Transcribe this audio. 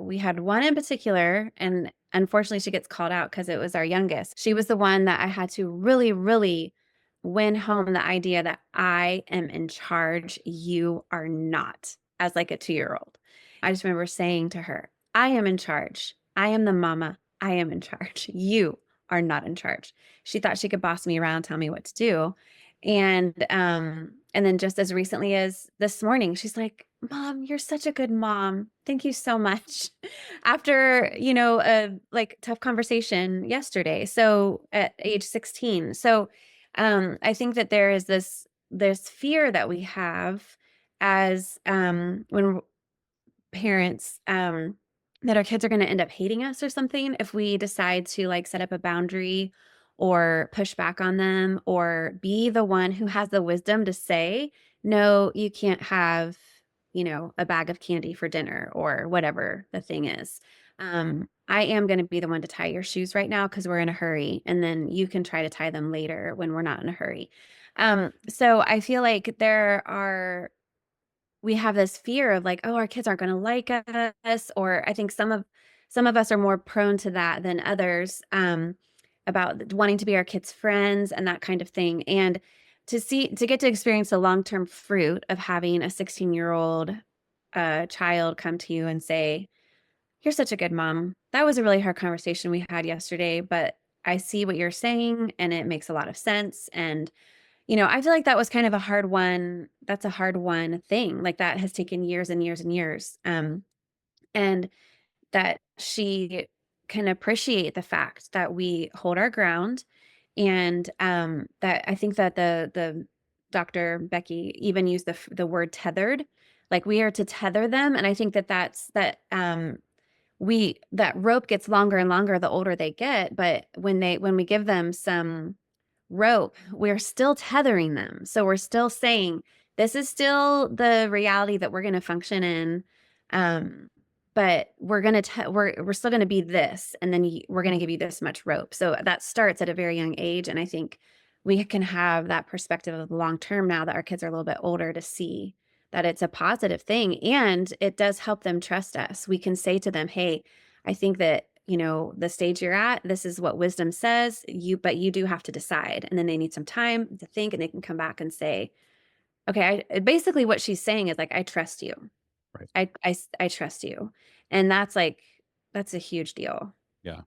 we had one in particular, and unfortunately, she gets called out because it was our youngest. She was the one that I had to really, really win home the idea that I am in charge. You are not, as like a 2-year-old. I just remember saying to her, I am in charge. I am the mama. I am in charge. You are not in charge. She thought she could boss me around, tell me what to do. And then just as recently as this morning, she's like, Mom, you're such a good mom. Thank you so much. After, a like tough conversation yesterday. So at age 16. So I think that there is this fear that we have as when parents that our kids are going to end up hating us or something if we decide to like set up a boundary or push back on them or be the one who has the wisdom to say, no, you can't have, a bag of candy for dinner or whatever the thing is. I am going to be the one to tie your shoes right now because we're in a hurry. And then you can try to tie them later when we're not in a hurry. So I feel like we have this fear of like, oh, our kids aren't going to like us, or I think some of us are more prone to that than others, about wanting to be our kids' friends and that kind of thing. And to get to experience the long-term fruit of having a 16-year-old child come to you and say, "You're such a good mom. That was a really hard conversation we had yesterday, but I see what you're saying and it makes a lot of sense." And I feel like that was kind of a hard one. That's a hard one thing. Like that has taken years and years and years. And that she can appreciate the fact that we hold our ground. And that I think that the Dr. Becky even used the word tethered. Like we are to tether them. And I think that that rope gets longer and longer the older they get. But when we give them some rope, we're still tethering them. So we're still saying, this is still the reality that we're going to function in. But we're still going to be this, and then we're going to give you this much rope. So that starts at a very young age. And I think we can have that perspective of the long term now that our kids are a little bit older to see that it's a positive thing. And it does help them trust us. We can say to them, hey, I think that the stage you're at, this is what wisdom says, but you do have to decide. And then they need some time to think and they can come back and say, okay, basically what she's saying is like, I trust you. Right. I trust you. And that's a huge deal. Yeah.